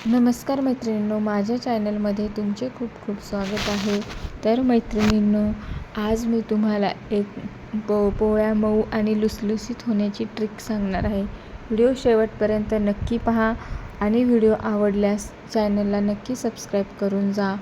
नमस्कार मैत्रिणींनो, माझ्या चॅनलमध्ये तुमचे खूप खूप स्वागत आहे। तर मैत्रिणींनो, आज मी तुम्हाला एक पोळ्या मऊ आणि लुसलुसीत होण्याची ट्रिक सांगणार आहे। व्हिडिओ शेवटपर्यंत नक्की पहा आणि व्हिडिओ आवडल्यास चॅनलला नक्की सबस्क्राईब करून जा।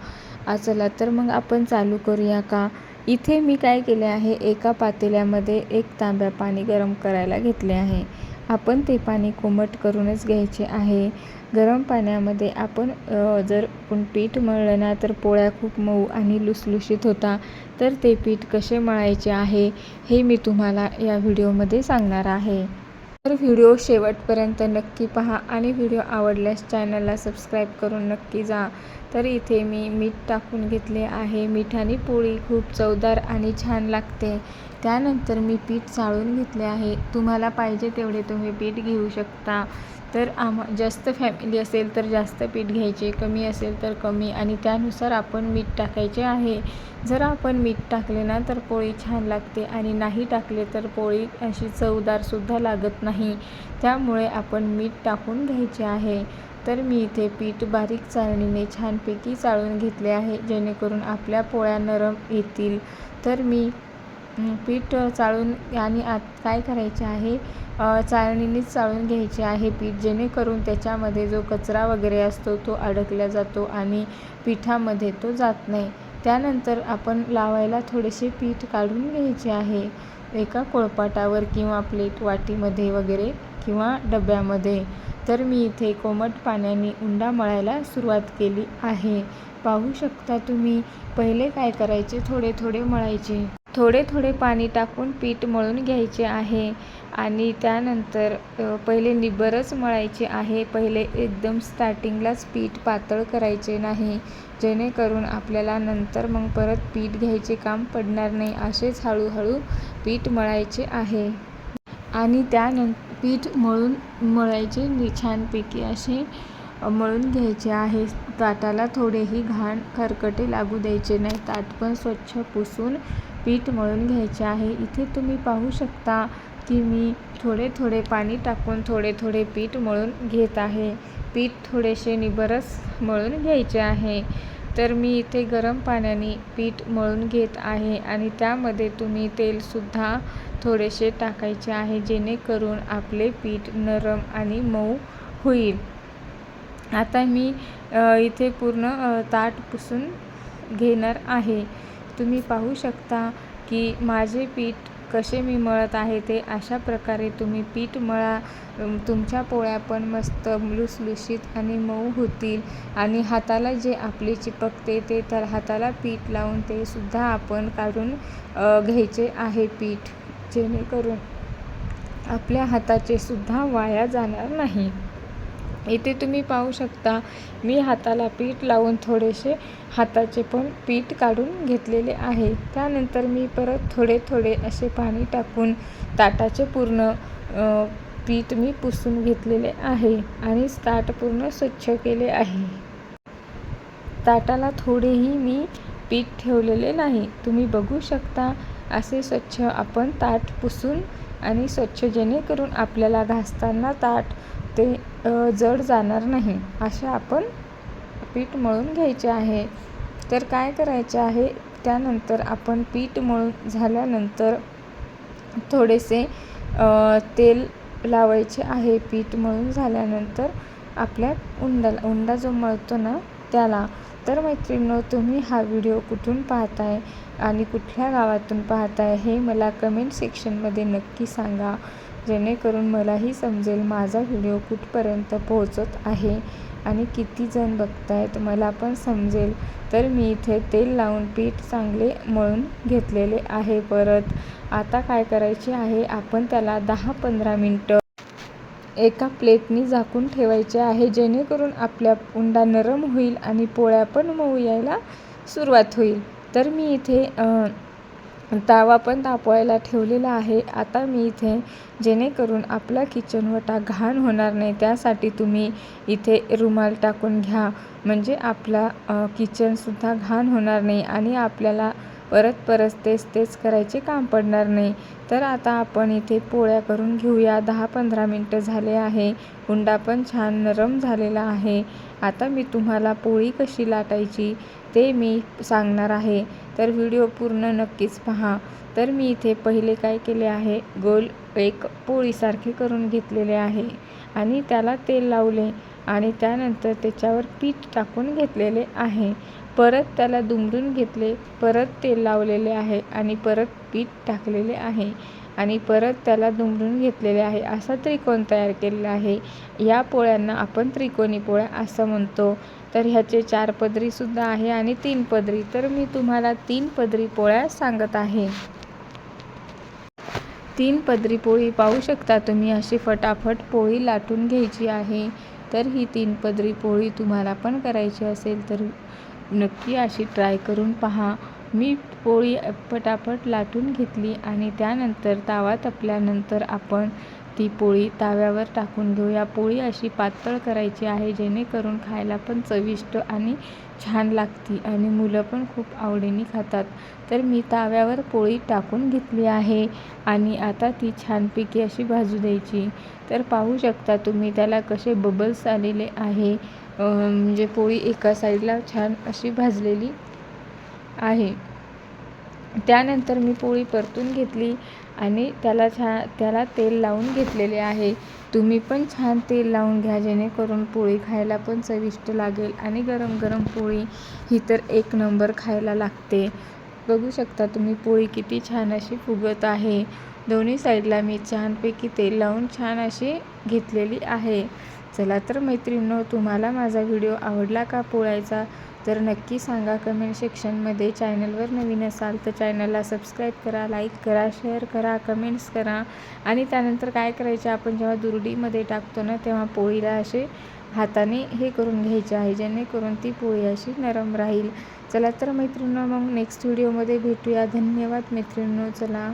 चला तर मग आपण चालू करूया का। इथे मी काय केले आहे, एका पातेल्यामध्ये 1 तांब्या पाणी गरम करायला घेतले आहे। आपण ते पाणी कोमट करूनच घ्यायचे आहे। गरम पाण्यामध्ये आपण जर पीठ मळलं ना तर पोळ्या खूप मऊ आणि लुसलुशीत होता। तर ते पीठ कसे मळायचे आहे हे मी तुम्हाला या व्हिडिओमध्ये सांगणार आहे। तर व्हिडिओ शेवटपर्यंत नक्की पहा आणि व्हिडिओ आवडल्यास चॅनलला सबस्क्राईब करून नक्की जा। तर इथे मी मीठ टाकून घेतले आहे। मिठाने पोळी खूप चवदार आणि छान लागते। त्यानंतर मी पीठ चाळून घेतले आहे। तुम्हाला पाहिजे तेवढे तुम्ही पीठ घेऊ शकता। तर जास्त फॅमिली असेल तर जास्त पीठ घ्यायचे, कमी असेल तर कमी आणि त्यानुसार आपण मीठ टाकायचे आहे। जर आपण मीठ टाकले ना तर पोळी छान लागते आणि नाही टाकले तर पोळी अशी चवदारसुद्धा लागत नाही। त्यामुळे आपण मीठ टाकून घ्यायचे आहे। तर मी इथे पीठ बारीक चाळणीने छानपैकी चाळून घेतले आहे, जेणेकरून आपल्या पोळ्या नरम येतील। तर मी पीठ चाळून आणि काय करायचे आहे, चाळणीनेच चाळून घ्यायचे आहे पीठ, जेणेकरून त्याच्यामध्ये जो कचरा वगैरे असतो तो अडकला जातो आणि पिठामध्ये तो जात नाही। त्यानंतर आपण लावायला थोडेसे पीठ काढून घ्यायचे आहे एका पोळपाटावर किंवा प्लेट वाटीमध्ये वगैरे किंवा डब्यामध्ये। तर मी इथे कोमट पाण्याने उंडा मळायला सुरुवात केली आहे। पाहू शकता तुम्ही, पहिले काय करायचे, थोडे थोडे मळायचे, थोडे थोडे पाणी टाकून पीठ मळून घ्यायचे आहे आणि त्यानंतर पहिले निब्बरच मळायचे आहे। पहिले एकदम स्टार्टिंगलाच पीठ पातळ करायचे नाही, जेणेकरून आपल्याला नंतर मग परत पीठ घ्यायचे काम पडणार नाही। असेच हळूहळू पीठ मळायचे आहे आणि त्यानंतर पीठ मळायचे छानपैकी असे मळून घ्यायचे आहे। ताटाला थोडेही घाण खरकटे लागू द्यायचे नाही, ताट पण स्वच्छ पुसून पीठ मळून घ्यायचे आहे। इथे तुम्ही पाहू शकता की मी थोडे थोडे पाणी टाकून थोडे थोडे पीठ मळून घेत आहे। पीठ थोडेसे निब्बरच मळून घ्यायचे आहे। तर मी इथे गरम पाण्याने पीठ मळून घेत आहे आणि त्यामध्ये तुम्ही तेलसुद्धा थोडेसे टाकायचे आहे, जेणेकरून आपले पीठ नरम आणि मऊ होईल। आता मी इथे पूर्ण ताट पुसून घेणार आहे। तुम्ही पाहू शकता की माझे पीठ कसे मी मळत आहे ते। अशा प्रकारे तुम्ही पीठ मळा, तुमच्या पोळ्या पण मस्त लुसलुशीत आणि मऊ होतील। आणि हाताला जे आपले चिपकते ते, तर हाताला पीठ लावून ते सुद्धा आपण काढून घ्यायचे आहे पीठ, जेणेकरून आपल्या हाताचे सुद्धा वाया जाणार नाही। इथे तुम्ही पाहू शकता मी हाताला पीठ लावून थोडेसे हाताचे पण पीठ काढून घेतलेले आहे। त्यानंतर मी परत थोडे थोडे असे पाणी टाकून ताटाचे पूर्ण पीठ मी पुसून घेतलेले आहे आणि ताट पूर्ण स्वच्छ केले आहे। ताटाला थोडेही मी पीठ ठेवलेले नाही। तुम्ही बघू शकता असे स्वच्छ आपण ताट पुसून आणि स्वच्छ, जेणेकरून आपल्याला घासताना ताट ते जड जाणार नाही, असे आपण पीठ मळून घ्यायचे आहे। तर काय करायचे आहे, त्यानंतर आपण पीठ मळून झाल्यानंतर थोडेसे तेल लावायचे आहे। पीठ मळून झाल्यानंतर आपल्या उंडा जो मळतो ना त्याला। तर मैत्रिणींनो, तुम्ही हा व्हिडिओ कुठून पाहताय आणि कुठल्या गावातून पाहताय हे मला कमेंट सेक्शनमध्ये नक्की सांगा, जेणेकरून मलाही समजेल माझा व्हिडिओ कुठपर्यंत पोहोचत आहे आणि किती जण बघतायत, मला पण समजेल। तर मी इथे तेल लावून पीठ चांगले मळून घेतलेले आहे। परत आता काय करायचे आहे, आपण त्याला 10-15 मिनटं एका प्लेटनी झाकून ठेवायचे आहे, जेणेकरून आपल्या उंडा नरम होईल आणि पोळ्या पण मऊ यायला सुरुवात होईल। तर मी इथे तावा पण तापवायला ठेवलेला आहे। आता मी इथे, जेणेकरून आपला किचन ओटा घाण होणार नाही, त्यासाठी तुम्ही इथे रुमाल टाकून घ्या, म्हणजे आपला किचनसुद्धा घाण होणार नाही आणि आपल्याला परत परत तेच करायचे काम पडणार नाही. तर आता आपण इथे पोळ्या करून घेऊया. 10-15 मिनटं झाले आहे. हुंडा पण छान नरम झालेला आहे. आता मी तुम्हाला पोळी कशी लाटायची ते मी सांगणार आहे, तर व्हिडिओ पूर्ण नक्कीच पहा. तर मी इथे पहिले काय केले आहे, गोल एक पोळीसारखे करून घेतलेले आहे आणि त्याला तेल लावले आणि त्यानंतर त्याच्यावर पीठ टाकून घेतलेले आहे. परत त्याला दुमडून घेतले, परत तेल लावलेले आहे आणि परत पीठ टाकलेले आहे आणि परत त्याला दुमडून घेतलेले आहे. असा त्रिकोण तयार केलेला आहे. या पोळ्यांना आपण त्रिकोणी पोळ्या असं म्हणतो. तर ह्याचे 4 पदरीसुद्धा आहे आणि 3 पदरी. तर मी तुम्हाला 3 पदरी पोळ्या सांगत आहे. 3 पदरी पोळी पाहू शकता तुम्ही, अशी फटाफट पोळी लाटून घ्यायची आहे. तर ही 3 पदरी पोळी तुम्हाला पण करायची असेल तर नक्की अशी ट्राय करून पहा. मी पोळी पटापट लाटून घेतली आणि त्यानंतर तावा तापल्यानंतर आपण ती पोळी ताव्यावर टाकून घेऊया. पोळी अशी पातळ करायची आहे जेणेकरून खायला पण चविष्ट आणि छान लागते आणि मुलं पण खूप आवडीने खातात. तर मी ताव्यावर पोळी टाकून घेतली आहे आणि आता ती छानपैकी अशी भाजू द्यायची. तर पाहू शकता तुम्ही त्याला कसे बबल्स आलेले आहे. म्हणजे पोळी एका साईडला छान अशी भाजलेली आहे. त्यानंतर मी पोळी परतून घेतली आणि त्याला तेल लावून घेतलेले आहे. तुम्ही पण छान तेल लावून घ्या जेणेकरून पोळी खायला पण चविष्ट लागेल आणि गरम गरम पोळी ही तर एक नंबर खायला लागते. बघू शकता तुम्ही पोळी किती छान अशी फुगत आहे. दोन्ही साईडला मी छानपैकी तेल लावून छान अशी घेतलेली आहे. चला तर मैत्रिणींनो, तुम्हाला माझा व्हिडिओ आवडला का पोळ्याचा, तर नक्की सांगा कमेंट सेक्शनमध्ये. चॅनलवर नवीन असाल तर चॅनलला सबस्क्राईब करा, लाईक करा, शेअर करा, कमेंट्स करा आणि त्यानंतर काय करायचे, आपण जेव्हा दुरडीमध्ये टाकतो ना तेव्हा पोळीला असे हाताने हे करून घ्यायचे आहे जेणेकरून ती पोळी अशी नरम राहील. चला तर मैत्रिणींनो, मग नेक्स्ट व्हिडिओमध्ये भेटूया. धन्यवाद मैत्रिणींनो. चला.